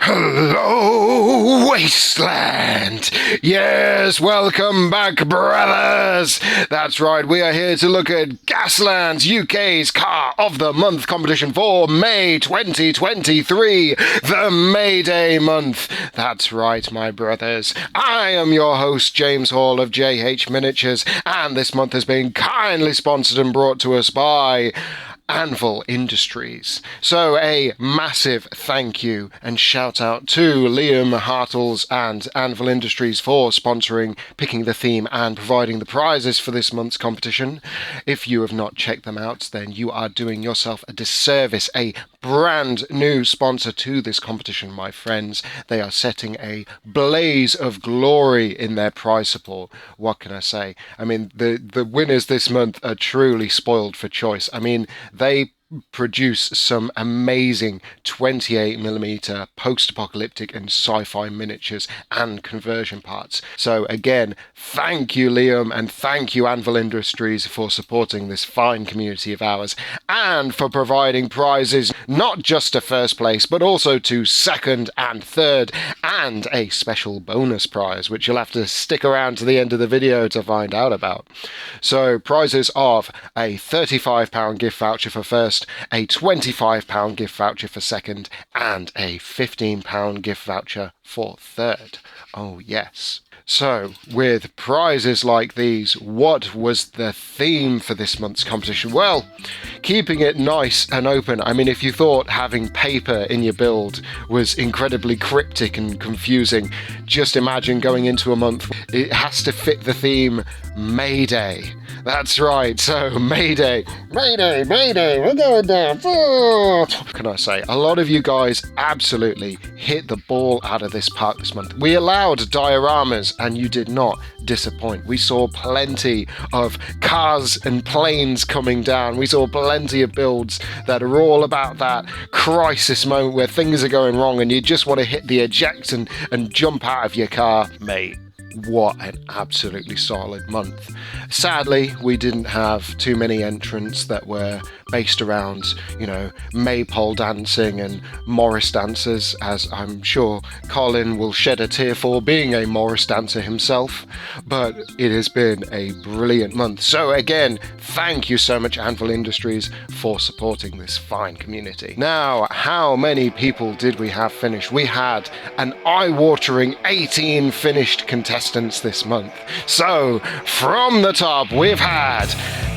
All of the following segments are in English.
Hello, Wasteland! Yes, welcome back, brothers! That's right, we are here to look at Gaslands UK's Car of the Month competition for May 2023, the May Day month. That's right, my brothers. I am your host, James Hall of JH Miniatures, and this month has been kindly sponsored and brought to us by Anvil Industries. So a massive thank you and shout out to Liam Hartles and Anvil Industries for sponsoring, picking the theme and providing the prizes for this month's competition. If you have not checked them out, then you are doing yourself a disservice. A brand new sponsor to this competition, my friends. They are setting a blaze of glory in their prize support. What can I say? I mean, the winners this month are truly spoiled for choice. I mean, they produce some amazing 28mm post-apocalyptic and sci-fi miniatures and conversion parts. So again, thank you Liam and thank you Anvil Industries for supporting this fine community of ours and for providing prizes not just to first place but also to second and third and a special bonus prize which you'll have to stick around to the end of the video to find out about. So prizes of a £35 gift voucher for first, a £25 gift voucher for second, and a £15 gift voucher for third. Oh yes. So, with prizes like these, what was the theme for this month's competition? Well, keeping it nice and open. I mean, if you thought having paper in your build was incredibly cryptic and confusing, just imagine going into a month. It has to fit the theme Mayday. That's right, so Mayday, Mayday, Mayday, we're going down. What can I say? A lot of you guys absolutely hit the ball out of this park this month. We allowed dioramas and you did not disappoint. We saw plenty of cars and planes coming down. We saw plenty of builds that are all about that crisis moment where things are going wrong and you just want to hit the eject and jump out of your car. Mate, what an absolutely solid month. Sadly, we didn't have too many entrants that were based around, maypole dancing and Morris dancers, as I'm sure Colin will shed a tear for, being a Morris dancer himself. But it has been a brilliant month. So again, thank you so much Anvil Industries for supporting this fine community. Now, how many people did we have finish? We had an eye-watering 18 finished contestants this month. So, from the top, we've had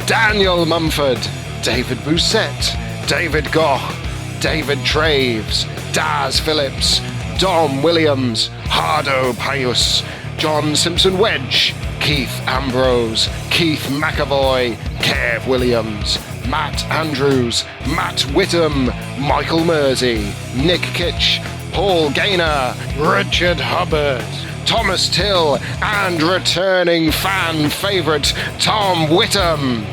Daniel Mumford, David Bousset, David Goch, David Traves, Daz Phillips, Dom Williams, Hardo Pius, John Simpson Wedge, Keith Ambrose, Keith McAvoy, Kev Williams, Matt Andrews, Matt Whittam, Michael Mersey, Nick Kitch, Paul Gaynor, Richard Hubbard, Thomas Till, and returning fan favourite Tom Whittam.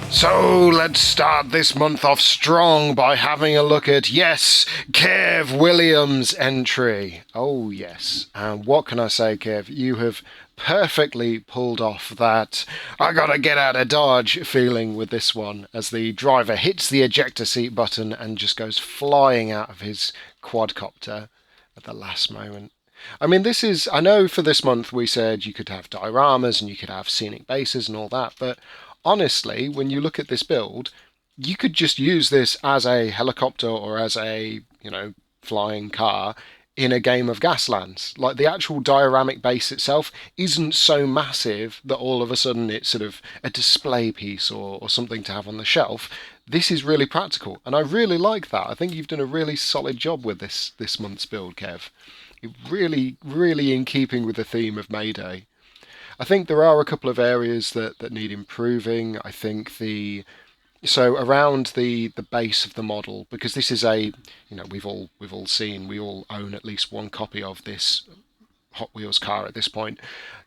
So let's start this month off strong by having a look at, yes, Kev Williams' entry. Oh yes, and what can I say, Kev? You have perfectly pulled off that I gotta get out of Dodge feeling with this one as the driver hits the ejector seat button and just goes flying out of his quadcopter at the last moment. I mean, I know for this month we said you could have dioramas and you could have scenic bases and all that, but honestly, when you look at this build, you could just use this as a helicopter or as a, flying car in a game of Gaslands. Like, the actual dioramic base itself isn't so massive that all of a sudden it's sort of a display piece or something to have on the shelf. This is really practical, and I really like that. I think you've done a really solid job with this month's build, Kev. It really, really in keeping with the theme of Mayday. I think there are a couple of areas that need improving. I think so around the base of the model, because this is we've all seen, we all own at least one copy of this Hot Wheels car at this point,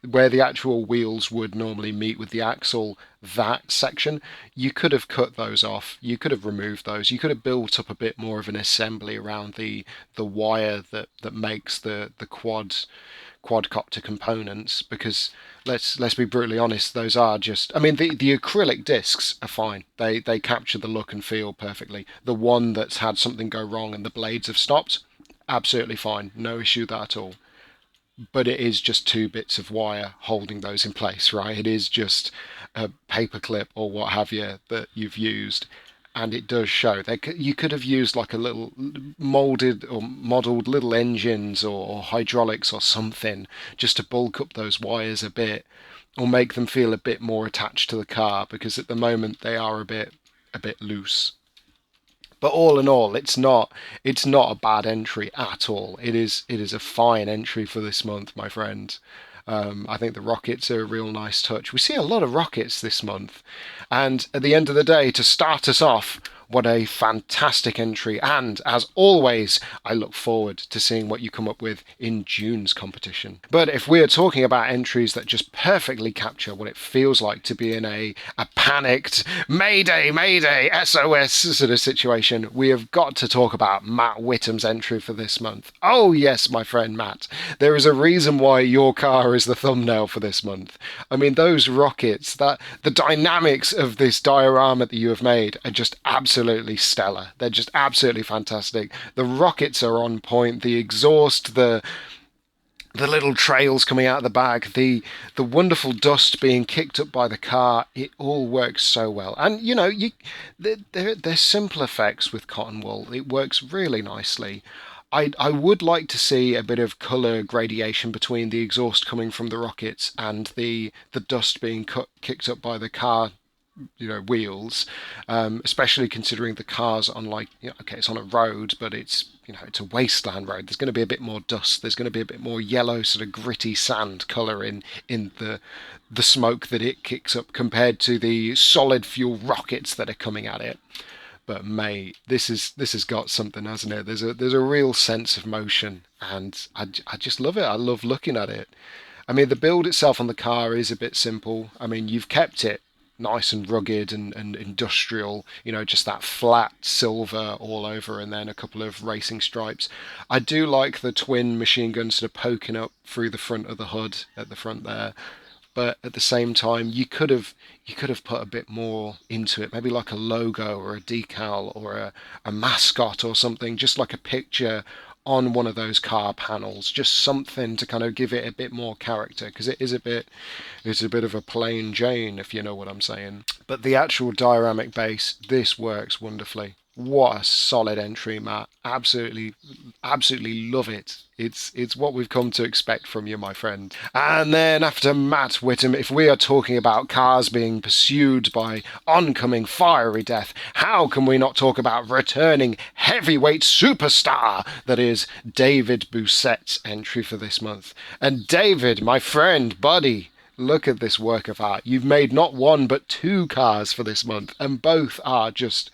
where the actual wheels would normally meet with the axle, that section, you could have cut those off, you could have removed those, you could have built up a bit more of an assembly around the wire that makes the quadcopter components, because let's be brutally honest, those are just, I mean, the acrylic discs are fine, they capture the look and feel perfectly. The one that's had something go wrong and the blades have stopped, Absolutely fine, no issue with that at all. But it is just two bits of wire holding those in place, right? It is just a paper clip or what have you that you've used. And it does show. You could have used like a little molded or modelled little engines or hydraulics or something just to bulk up those wires a bit or make them feel a bit more attached to the car, because at the moment they are a bit loose. But all in all, it's not a bad entry at all. It is a fine entry for this month, my friend. I think the rockets are a real nice touch. We see a lot of rockets this month, and at the end of the day, to start us off, what a fantastic entry! And as always, I look forward to seeing what you come up with in June's competition. But if we are talking about entries that just perfectly capture what it feels like to be in a panicked Mayday, Mayday, SOS sort of situation, we have got to talk about Matt Whittam's entry for this month. Oh yes, my friend Matt, there is a reason why your car is the thumbnail for this month. I mean, those rockets, that the dynamics of this diorama that you have made are just absolutely stellar. They're just absolutely fantastic. The rockets are on point. The exhaust, the little trails coming out of the bag, the wonderful dust being kicked up by the car, it all works so well. And you know, they're simple effects with cotton wool. It works really nicely. I would like to see a bit of colour gradation between the exhaust coming from the rockets and the dust being kicked up by the car, wheels, especially considering the cars on, like, okay, it's on a road, but it's a wasteland road. There's going to be a bit more dust. There's going to be a bit more yellow, sort of gritty sand colour in the smoke that it kicks up compared to the solid fuel rockets that are coming at it. But mate, this has got something, hasn't it? There's a real sense of motion, and I just love it. I love looking at it. I mean, the build itself on the car is a bit simple. I mean, you've kept it nice and rugged and industrial, just that flat silver all over, and then a couple of racing stripes. I do like the twin machine guns sort of poking up through the front of the hood at the front there. But at the same time, you could have put a bit more into it, maybe like a logo or a decal or a mascot or something, just like a picture on one of those car panels, just something to kind of give it a bit more character, because it's a bit of a plain Jane, if you know what I'm saying. But the actual dioramic base, this works wonderfully. What a solid entry, Matt. Absolutely, absolutely love it. It's what we've come to expect from you, my friend. And then after Matt Whittam, if we are talking about cars being pursued by oncoming fiery death, how can we not talk about returning heavyweight superstar that is David Bousset's entry for this month? And David, my friend, buddy, look at this work of art. You've made not one but two cars for this month, and both are just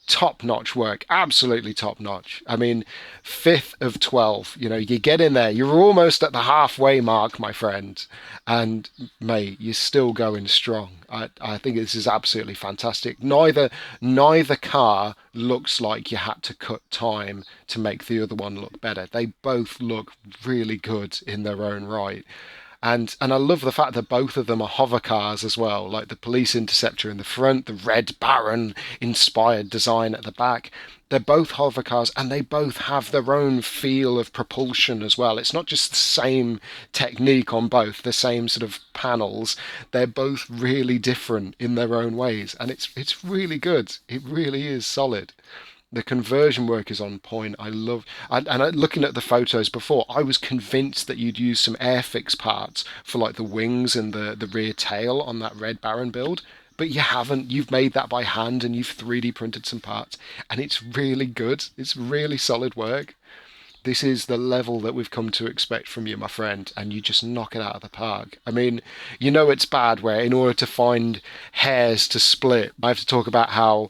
top-notch work, absolutely top-notch. I mean, fifth of 12, you get in there, you're almost at the halfway mark, my friend, and mate, you're still going strong. I think this is absolutely fantastic. Neither car looks like you had to cut time to make the other one look better. They both look really good in their own right. And I love the fact that both of them are hover cars as well, like the police interceptor in the front, the Red Baron inspired design at the back. They're both hover cars, and they both have their own feel of propulsion as well. It's not just the same technique on both, the same sort of panels. They're both really different in their own ways, and it's really good. It really is solid. The conversion work is on point. Looking at the photos before, I was convinced that you'd use some Airfix parts for like the wings and the rear tail on that Red Baron build, but you haven't. You've made that by hand and you've 3D printed some parts, and it's really good. It's really solid work. This is the level that we've come to expect from you, my friend, and you just knock it out of the park. I mean, it's bad where in order to find hairs to split, I have to talk about how,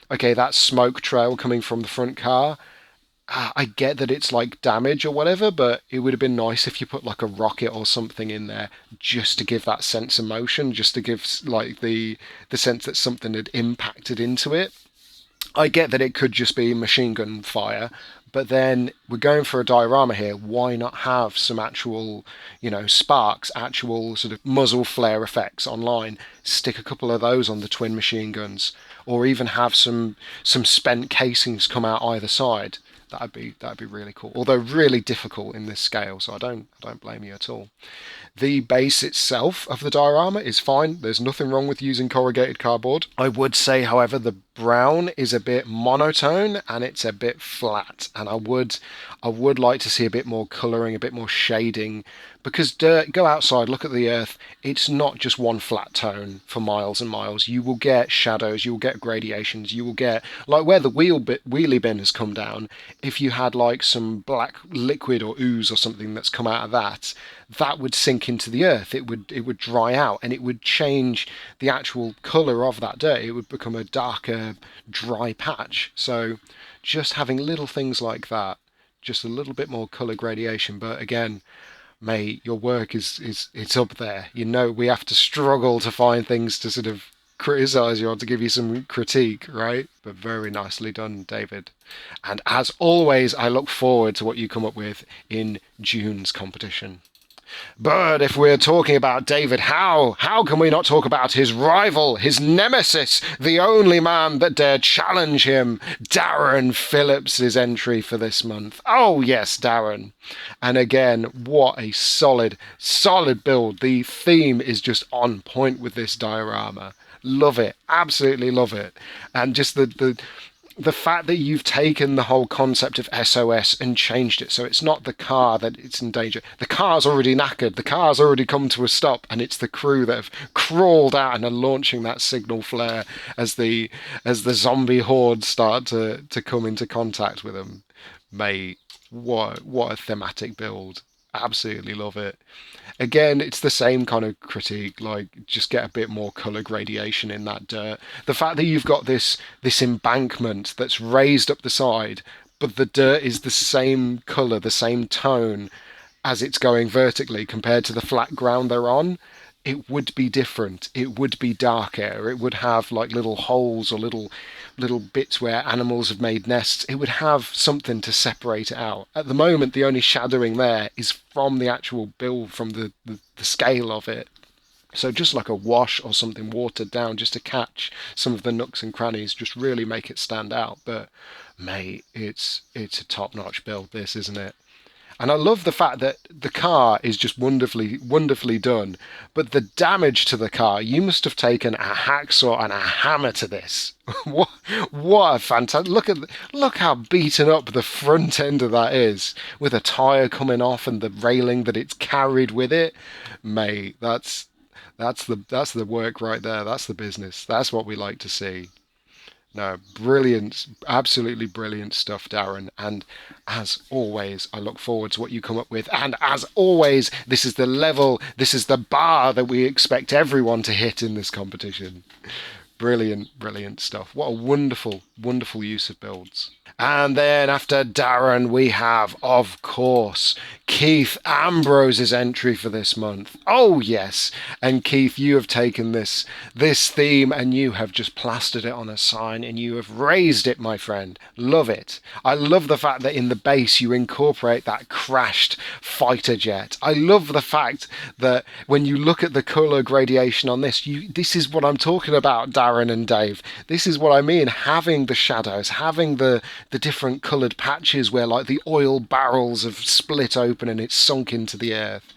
okay, that smoke trail coming from the front car, I get that it's like damage or whatever, but it would have been nice if you put like a rocket or something in there just to give that sense of motion, just to give like the sense that something had impacted into it. I get that it could just be machine gun fire, but then we're going for a diorama here. Why not have some actual, sparks, actual sort of muzzle flare effects online? Stick a couple of those on the twin machine guns, or even have some spent casings come out either side. that'd be really cool. Although really difficult in this scale, so I don't blame you at all. The base itself of the diorama is fine. There's nothing wrong with using corrugated cardboard. I would say, however, the brown is a bit monotone and it's a bit flat. And I would like to see a bit more colouring, a bit more shading, because dirt, go outside, look at the earth. It's not just one flat tone for miles and miles. You will get shadows, you will get gradations, you will get, like where the wheelie bin has come down. If you had like some black liquid or ooze or something that's come out of that would sink into the earth. It would dry out and it would change the actual colour of that dirt. It would become a darker, dry patch. So just having little things like that, just a little bit more colour gradation. But again, mate, your work is it's up there. You know, we have to struggle to find things to sort of criticize you or to give you some critique, right? But very nicely done, David. And as always, I look forward to what you come up with in June's competition. But if we're talking about David how can we not talk about his rival, his nemesis, the only man that dared challenge him, Darren Phillips' entry for this month. Oh yes, Darren. And again, what a solid build. The theme is just on point with this diorama. Love it, absolutely love it. And just the fact that you've taken the whole concept of SOS and changed it so it's not the car that it's in danger. The car's already knackered. The car's already come to a stop, and it's the crew that have crawled out and are launching that signal flare as the zombie hordes start to come into contact with them. Mate, what a thematic build. Absolutely love it. Again, it's the same kind of critique, like just get a bit more colour gradation in that dirt. The fact that you've got this embankment that's raised up the side, but the dirt is the same colour, the same tone as it's going vertically compared to the flat ground they're on, it would be different. It would be darker. It would have like little holes or little bits where animals have made nests. It would have something to separate it out. At the moment, the only shadowing there is from the actual build, from the scale of it. So just like a wash or something watered down just to catch some of the nooks and crannies, just really make it stand out. But mate, it's a top-notch build, this, isn't it? And I love the fact that the car is just wonderfully done. But the damage to the car, you must have taken a hacksaw and a hammer to this. what a fantastic... Look how beaten up the front end of that is, with a tyre coming off and the railing that it's carried with it. Mate, that's the work right there. That's the business. That's what we like to see. No, brilliant, absolutely brilliant stuff, Darren. And as always, I look forward to what you come up with. And as always, this is the level, this is the bar that we expect everyone to hit in this competition. Brilliant stuff. What a wonderful use of builds. And then after Darren, we have, of course, Keith Ambrose's entry for this month. Oh, yes. And Keith, you have taken this theme and you have just plastered it on a sign and you have raised it, my friend. Love it. I love the fact that in the base you incorporate that crashed fighter jet. I love the fact that when you look at the colour gradation on this, this is what I'm talking about, Darren and Dave. This is what I mean, having the shadows, having the different coloured patches where like the oil barrels have split open and it's sunk into the earth.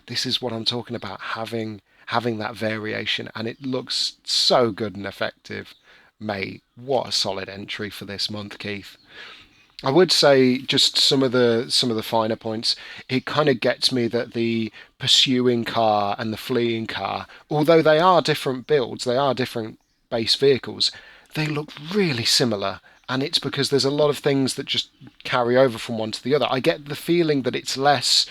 This is what I'm talking about, having that variation, and it looks so good and effective. Mate, what a solid entry for this month, Keith. I would say just some of the finer points. It kind of gets me that the pursuing car and the fleeing car, although they are different builds, they are different base vehicles, they look really similar. And it's because there's a lot of things that just carry over from one to the other. I get the feeling that it's less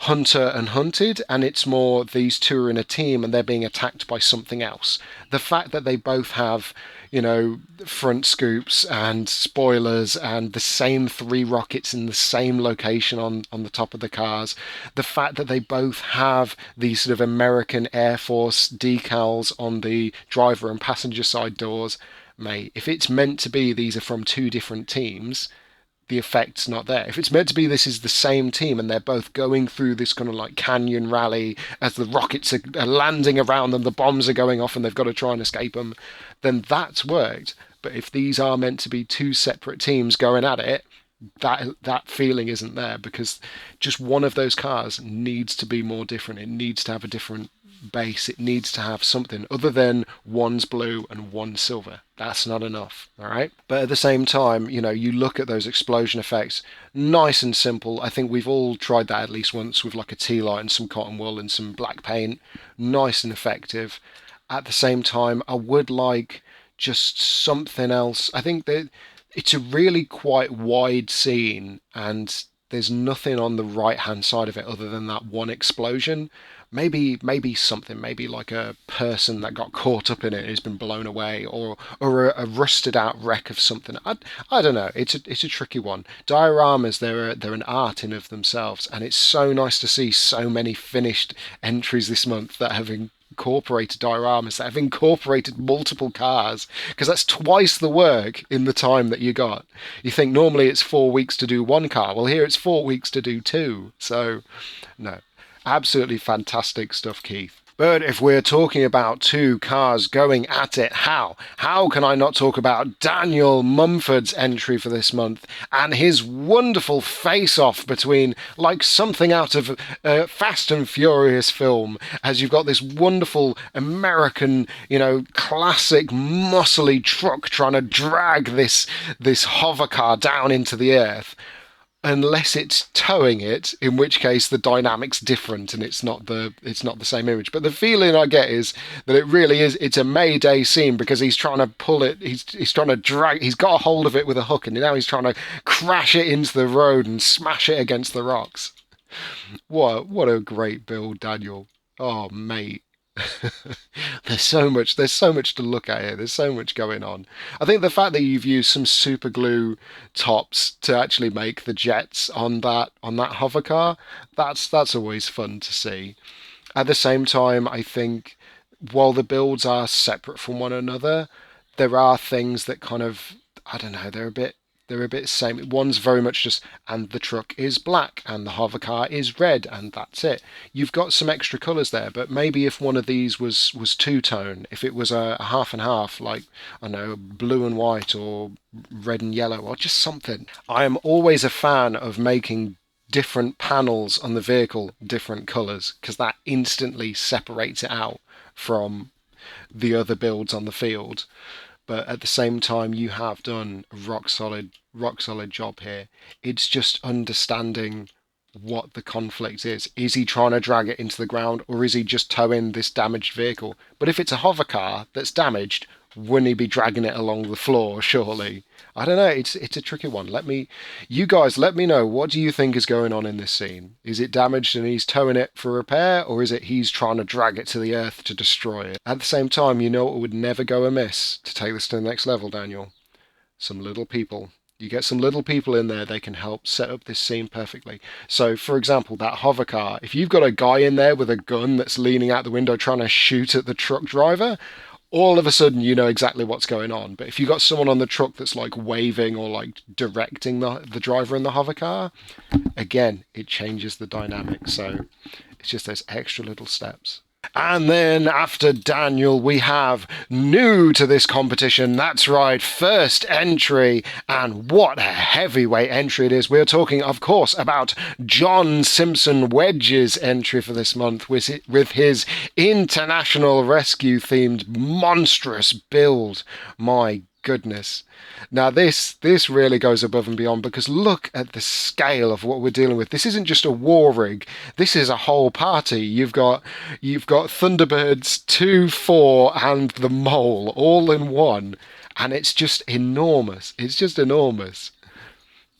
hunter and hunted, and it's more these two are in a team and they're being attacked by something else. The fact that they both have, front scoops and spoilers and the same 3 rockets in the same location on the top of the cars. The fact that they both have these sort of American Air Force decals on the driver and passenger side doors. Mate, if it's meant to be these are from 2 different teams, the effect's not there. If it's meant to be this is the same team and they're both going through this kind of like canyon rally as the rockets are landing around them, the bombs are going off and they've got to try and escape them, then that's worked. But if these are meant to be 2 separate teams going at it, that feeling isn't there, because just one of those cars needs to be more different. It needs to have a different base. It needs to have something other than one's blue and one's silver. That's not enough, all right? But at the same time, you look at those explosion effects, nice and simple. I think we've all tried that at least once with like a tea light and some cotton wool and some black paint. Nice and effective. At the same time, I would like just something else. I think that it's a really quite wide scene, and there's nothing on the right hand side of it other than that one explosion. Maybe something, maybe like a person that got caught up in it and has been blown away, or a rusted out wreck of something. I don't know. It's a tricky one. Dioramas, they're an art in of themselves, and it's so nice to see so many finished entries this month that have incorporated dioramas, that have incorporated multiple cars, because that's twice the work in the time that you got. You think normally it's 4 weeks to do one car. Well, here it's 4 weeks to do two. So, no, absolutely fantastic stuff, Keith. But if we're talking about two cars going at it, how can I not talk about Daniel Mumford's entry for this month and his wonderful face-off between, like something out of a Fast and Furious film, as you've got this wonderful American, classic muscly truck trying to drag this hover car down into the earth. Unless it's towing it, in which case the dynamic's different and it's not the same image. But the feeling I get is that it really is. It's a Mayday scene, because he's trying to pull it. He's trying to drag. He's got a hold of it with a hook, and now he's trying to crash it into the road and smash it against the rocks. What a great build, Daniel. Oh, mate. There's so much to look at here. There's so much going on. I think the fact that you've used some super glue tops to actually make the jets on that hover car, that's always fun to see. At the same time, I think while the builds are separate from one another, there are things that kind of, I don't know, they're a bit same. One's very much just, and the truck is black and the hover car is red, and that's it. You've got some extra colours there, but maybe if one of these was two-tone, if it was a half and half, like, I don't know, blue and white or red and yellow, or just something. I am always a fan of making different panels on the vehicle different colours, because that instantly separates it out from the other builds on the field. But at the same time, you have done a rock solid job here. It's just understanding what the conflict is. Is he trying to drag it into the ground, or is he just towing this damaged vehicle? But if it's a hover car that's damaged, wouldn't he be dragging it along the floor, surely? I don't know. It's a tricky one. You guys let me know. What do you think is going on in this scene? Is it damaged and he's towing it for repair, or is it he's trying to drag it to the earth to destroy it? At the same time, it would never go amiss to take this to the next level, Daniel. Some little people. You get some little people in there, they can help set up this scene perfectly. So, for example, that hover car, if you've got a guy in there with a gun that's leaning out the window trying to shoot at the truck driver, all of a sudden you know exactly what's going on. But if you've got someone on the truck that's like waving or like directing the driver in the hover car, again, it changes the dynamic. So it's just those extra little steps. And then after Daniel, we have new to this competition. That's right, first entry. And what a heavyweight entry it is. We're talking, of course, about John Simpson Wedge's entry for this month with his international rescue themed monstrous build. My goodness. Now this really goes above and beyond, because look at the scale of what we're dealing with. This isn't just a war rig. This is a whole party. You've got Thunderbirds 2, 4 and the Mole all in one, and it's just enormous. It's just enormous.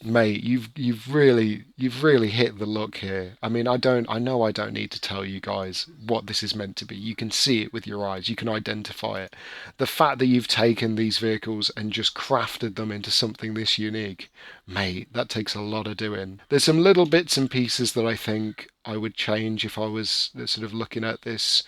Mate, you've really hit the look here. I mean, I know I don't need to tell you guys what this is meant to be. You can see it with your eyes. You can identify it. The fact that you've taken these vehicles and just crafted them into something this unique, mate, that takes a lot of doing. There's some little bits and pieces that I think I would change if I was sort of looking at this.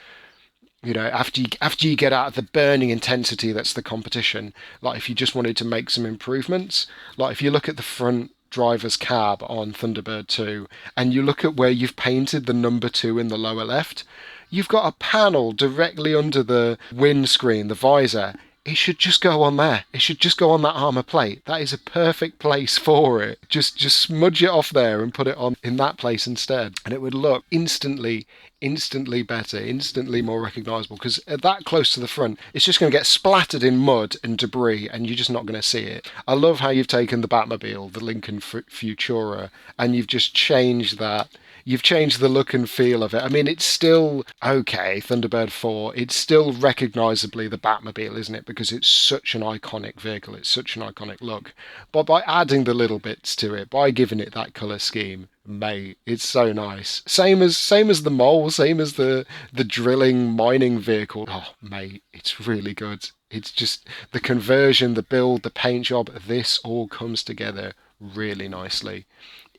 After you get out of the burning intensity that's the competition, like if you just wanted to make some improvements, like if you look at the front driver's cab on Thunderbird 2 and you look at where you've painted the number 2 in the lower left, you've got a panel directly under the windscreen, the visor. it should just go on there. It should just go on that armor plate. That is a perfect place for it. Just smudge it off there and put it on in that place instead, and it would look instantly better, instantly more recognizable, because that close to the front, it's just going to get splattered in mud and debris, and you're just not going to see it. I love how you've taken the Batmobile, the Lincoln Futura, and you've just changed that. You've changed the look and feel of it. I mean, it's still okay, Thunderbird 4. It's still recognizably the Batmobile, isn't it? Because it's such an iconic vehicle. It's such an iconic look. But by adding the little bits to it, by giving it that color scheme, mate, it's so nice. Same as the mole, same as the drilling mining vehicle. Oh, mate, it's really good. It's just the conversion, the build, the paint job. This all comes together really nicely.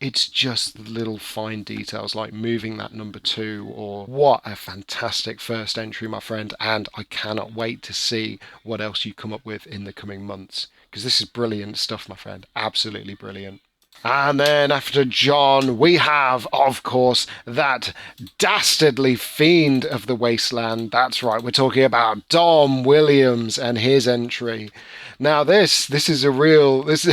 It's just the little fine details like moving that number 2, or what a fantastic first entry, my friend. And I cannot wait to see what else you come up with in the coming months, because this is brilliant stuff, my friend. Absolutely brilliant. And then after John, we have, of course, that dastardly fiend of the Wasteland. That's right, we're talking about Dom Williams and his entry. Now this is a real this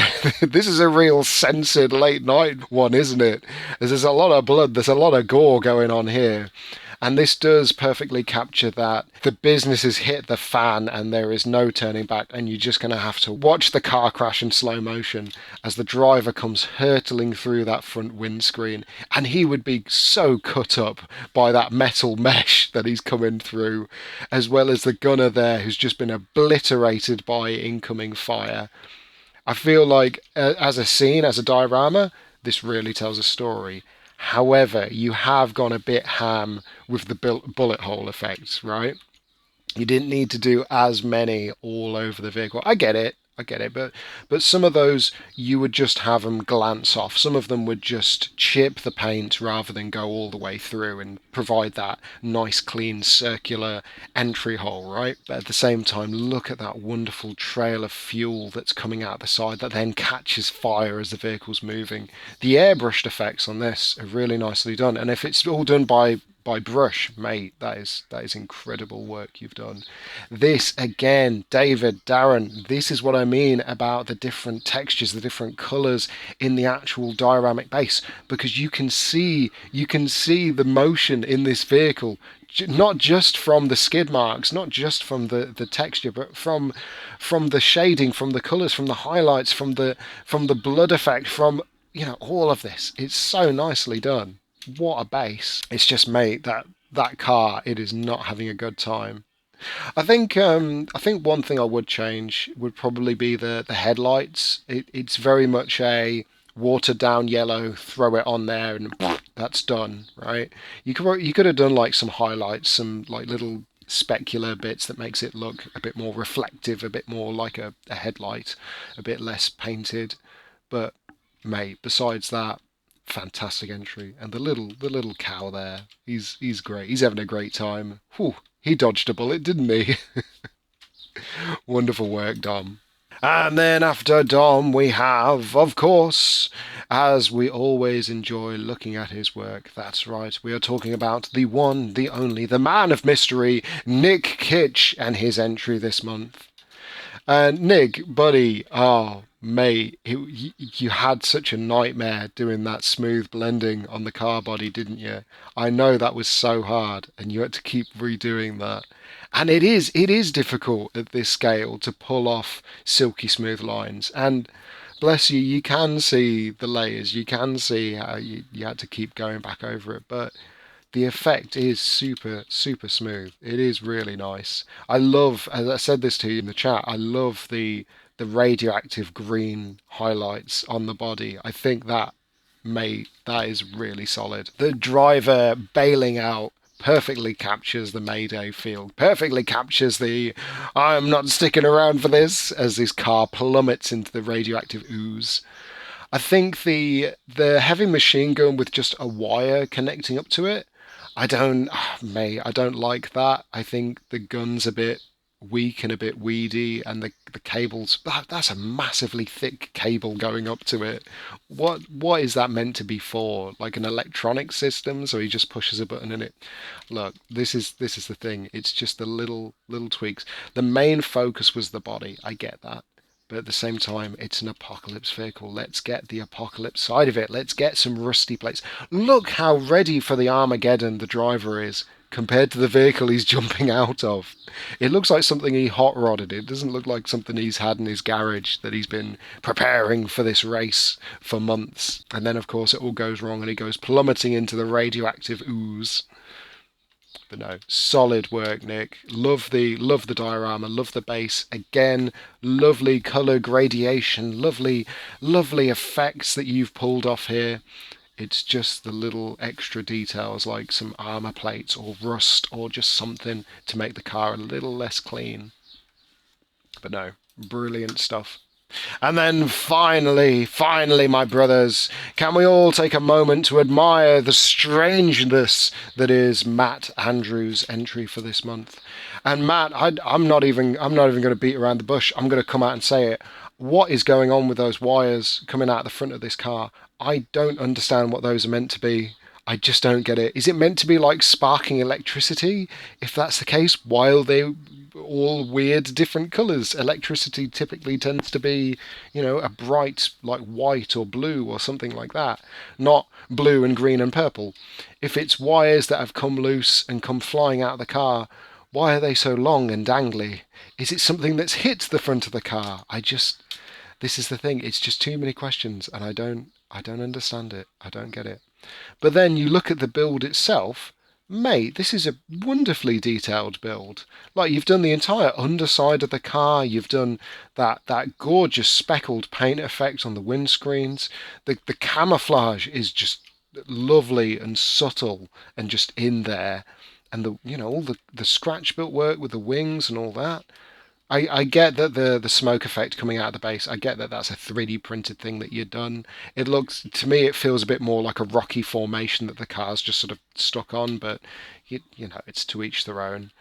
this is a real censored late night one, isn't it? There's a lot of blood, there's a lot of gore going on here. And this does perfectly capture that. The business has hit the fan and there is no turning back, and you're just going to have to watch the car crash in slow motion as the driver comes hurtling through that front windscreen. And he would be so cut up by that metal mesh that he's coming through, as well as the gunner there who's just been obliterated by incoming fire. I feel like as a scene, as a diorama, this really tells a story. However, you have gone a bit ham with the bullet hole effects, right? You didn't need to do as many all over the vehicle. I get it, but some of those you would just have them glance off. Some of them would just chip the paint rather than go all the way through and provide that nice, clean, circular entry hole, right? But at the same time, look at that wonderful trail of fuel that's coming out the side that then catches fire as the vehicle's moving. The airbrushed effects on this are really nicely done, and if it's all done by brush, mate, that is incredible work you've done. This again, David, Darren, this is what I mean about the different textures, the different colors in the actual dioramic base, because you can see the motion in this vehicle, not just from the skid marks, not just from the texture, but from the shading, from the colors, from the highlights, from the blood effect, from all of this. It's so nicely done. What a base. It's just, mate, that car, it is not having a good time. I think one thing I would change would probably be the headlights. It's very much a watered down yellow, throw it on there and that's done, right? You could have done like some highlights, some like little specular bits that makes it look a bit more reflective, a bit more like a headlight, a bit less painted. But mate, besides that, fantastic entry. And the little cow there, he's great. He's having a great time. Whew, he dodged a bullet, didn't he? Wonderful work, Dom. And then after Dom, we have, of course, as we always enjoy looking at his work, that's right, we are talking about the one, the only, the man of mystery, Nick Kitch, and his entry this month. And Nick, buddy, oh, mate, you had such a nightmare doing that smooth blending on the car body, didn't you? I know that was so hard, and you had to keep redoing that. And it is difficult at this scale to pull off silky smooth lines. And bless you, you can see the layers, you can see how you had to keep going back over it, but the effect is super, super smooth. It is really nice. I love, as I said this to you in the chat, I love the radioactive green highlights on the body. I think that is really solid. The driver bailing out perfectly captures the Mayday feel, perfectly captures the I'm not sticking around for this as this car plummets into the radioactive ooze. I think the heavy machine gun with just a wire connecting up to it, I don't like that. I think the gun's a bit weak and a bit weedy, and the cables, that's a massively thick cable going up to it. What is that meant to be for? Like an electronic system, so he just pushes a button in it. Look, this is the thing. It's just the little tweaks. The main focus was the body. I get that. But at the same time, it's an apocalypse vehicle. Let's get the apocalypse side of it. Let's get some rusty plates. Look how ready for the Armageddon the driver is compared to the vehicle he's jumping out of. It looks like something he hot rodded. It doesn't look like something he's had in his garage that he's been preparing for this race for months. And then, of course, it all goes wrong and he goes plummeting into the radioactive ooze. But no, solid work, Nick. Love the diorama, love the base. Again, lovely colour gradation, lovely effects that you've pulled off here. It's just the little extra details like some armour plates or rust or just something to make the car a little less clean. But no, brilliant stuff. And then finally, my brothers, can we all take a moment to admire the strangeness that is Matt Andrews' entry for this month? And Matt, I'm not even going to beat around the bush. I'm going to come out and say it. What is going on with those wires coming out the front of this car? I don't understand what those are meant to be. I just don't get it. Is it meant to be like sparking electricity? If that's the case, why are they all weird different colours? Electricity typically tends to be, a bright like white or blue or something like that, not blue and green and purple. If it's wires that have come loose and come flying out of the car, why are they so long and dangly? Is it something that's hit the front of the car? This is the thing. It's just too many questions, and I don't understand it. I don't get it. But then you look at the build itself, mate, this is a wonderfully detailed build. Like, you've done the entire underside of the car, you've done that gorgeous speckled paint effect on the windscreens. The camouflage is just lovely and subtle and just in there. And all the scratch built work with the wings and all that. I get that the smoke effect coming out of the base, I get that that's a 3D printed thing that you've done. It looks, to me, it feels a bit more like a rocky formation that the car's just sort of stuck on, but it's to each their own.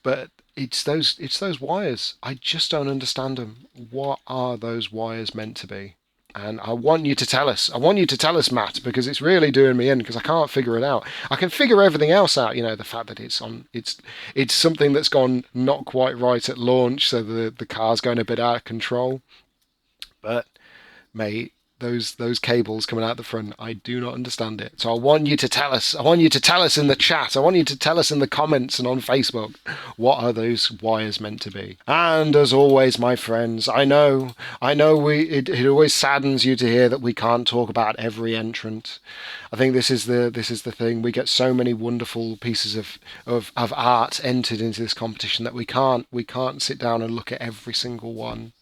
But it's those wires. I just don't understand them. What are those wires meant to be? And I want you to tell us. I want you to tell us, Matt, because it's really doing me in, because I can't figure it out. I can figure everything else out, the fact that it's something that's gone not quite right at launch, so the car's going a bit out of control. But, mate, those cables coming out the front, I do not understand it. So I want you to tell us. I want you to tell us in the chat. I want you to tell us in the comments and on Facebook, what are those wires meant to be? And as always, my friends, I know it always saddens you to hear that we can't talk about every entrant. I think this is the thing. We get so many wonderful pieces of art entered into this competition that we can't sit down and look at every single one.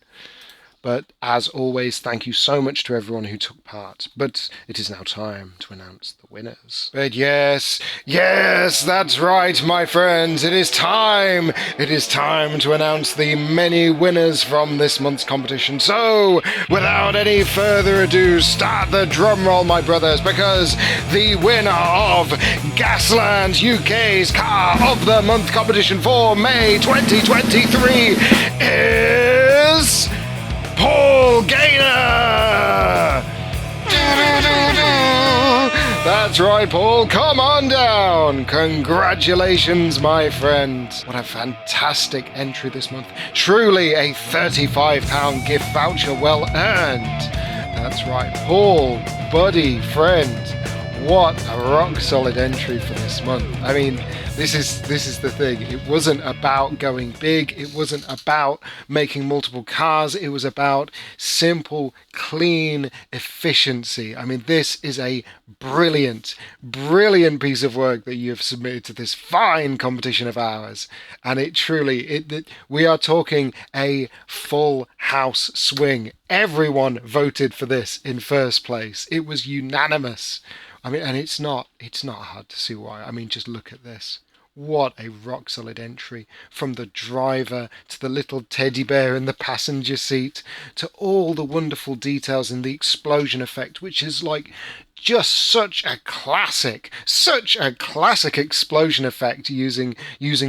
But as always, thank you so much to everyone who took part. But it is now time to announce the winners. But yes, that's right, my friends. It is time. It is time to announce the many winners from this month's competition. So, without any further ado, start the drum roll, my brothers, because the winner of Gaslands UK's Car of the Month competition for May 2023 is Paul Gaynor! That's right, Paul. Come on down. Congratulations, my friend. What a fantastic entry this month. Truly a £35 gift voucher well earned. That's right, Paul, buddy, friend. What a rock solid entry for this month. I mean, this is the thing. It wasn't about going big. It wasn't about making multiple cars. It was about simple, clean efficiency. I mean, this is a brilliant piece of work that you have submitted to this fine competition of ours. And it truly, we are talking a full house swing. Everyone voted for this in first place. It was unanimous. I mean, and it's not hard to see why. I mean, just look at this. What a rock solid entry, from the driver to the little teddy bear in the passenger seat to all the wonderful details in the explosion effect, which is like just such a classic explosion effect using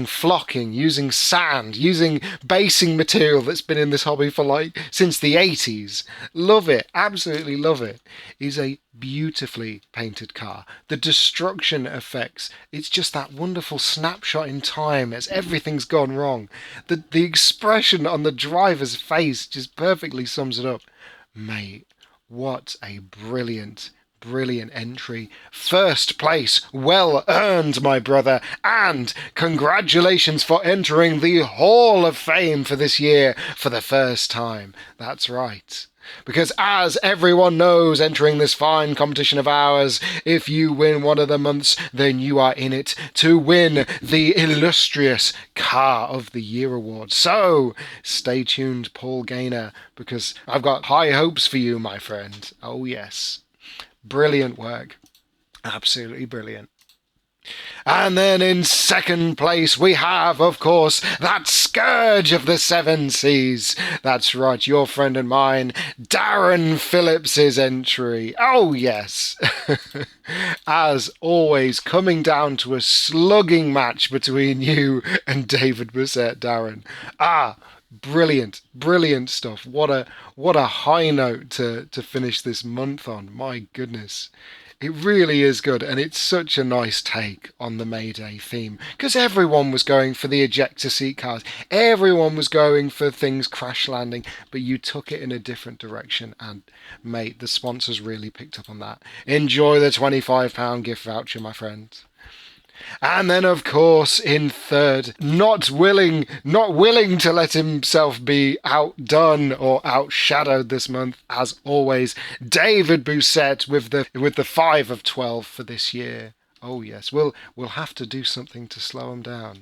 flocking, using sand, using basing material that's been in this hobby for like since the 80s. Love it, absolutely love it. It's a beautifully painted car. The destruction effects, it's just that wonderful snapshot in time as everything's gone wrong. The expression on the driver's face just perfectly sums it up. Mate, what a brilliant entry. First place, well earned, my brother, and congratulations for entering the Hall of Fame for this year for the first time. That's right. Because as everyone knows, entering this fine competition of ours, if you win one of the months, then you are in it to win the illustrious Car of the Year award. So stay tuned, Paul Gaynor, because I've got high hopes for you, my friend. Oh yes. Brilliant work. Absolutely brilliant. And then in second place we have, of course, that scourge of the seven seas. That's right, your friend and mine, Darren Phillips's entry. Oh yes. As always, coming down to a slugging match between you and David Brissett, Darren. Brilliant stuff. What a high note to finish this month on. My goodness. It really is good, and it's such a nice take on the Mayday theme, because everyone was going for the ejector seat cars, everyone was going for things crash landing, but you took it in a different direction, and mate, the sponsors really picked up on that. Enjoy the £25 gift voucher, my friend. And then, of course, in third, not willing to let himself be outdone or outshadowed this month, as always, David Brissett with the 5 of 12 for this year. Oh yes, we'll have to do something to slow him down.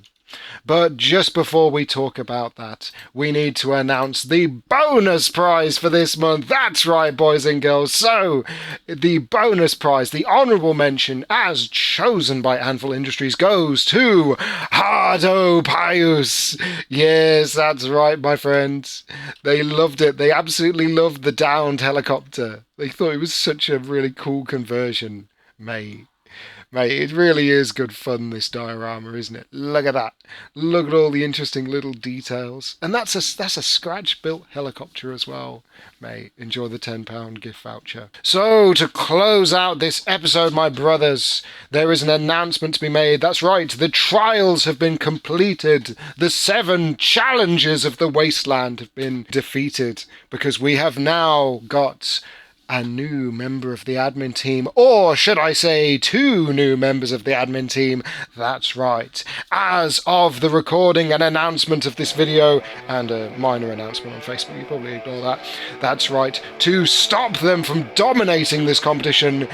But just before we talk about that, we need to announce the bonus prize for this month. That's right, boys and girls. So, the bonus prize, the honourable mention, as chosen by Anvil Industries, goes to Hardo Pius. Yes, that's right, my friends. They loved it. They absolutely loved the downed helicopter. They thought it was such a really cool conversion, mate. Mate, it really is good fun, this diorama, isn't it? Look at that. Look at all the interesting little details. And that's a scratch-built helicopter as well. Mate, enjoy the £10 gift voucher. So, to close out this episode, my brothers, there is an announcement to be made. That's right, the trials have been completed. The 7 challenges of the Wasteland have been defeated, because we have now got a new member of the admin team, or should I say 2 new members of the admin team. That's right. As of the recording and announcement of this video, and a minor announcement on Facebook, you probably ignore that. That's right. To stop them from dominating this competition,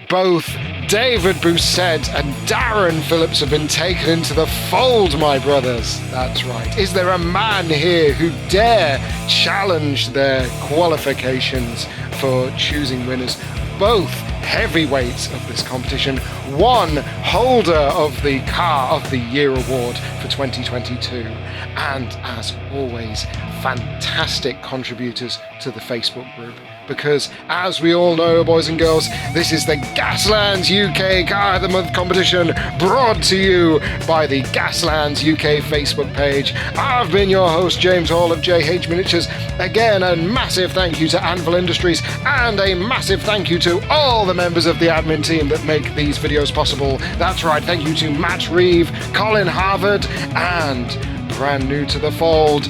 both David Brissett and Darren Phillips have been taken into the fold, my brothers. That's right. Is there a man here who dare challenge their qualifications for choosing winners? Both heavyweights of this competition, one holder of the Car of the Year award for 2022, and as always, fantastic contributors to the Facebook group. Because, as we all know, boys and girls, this is the Gaslands UK Car of the Month competition, brought to you by the Gaslands UK Facebook page. I've been your host, James Hall of JH Miniatures. Again, a massive thank you to Anvil Industries, and a massive thank you to all the members of the admin team that make these videos possible. That's right, thank you to Matt Reeve, Colin Harvard, and brand new to the fold,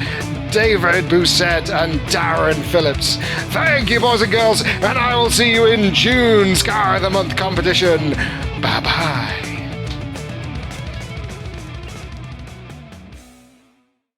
David Brissett and Darren Phillips. Thank you, boys and girls, and I will see you in June's Car of the Month competition. Bye-bye.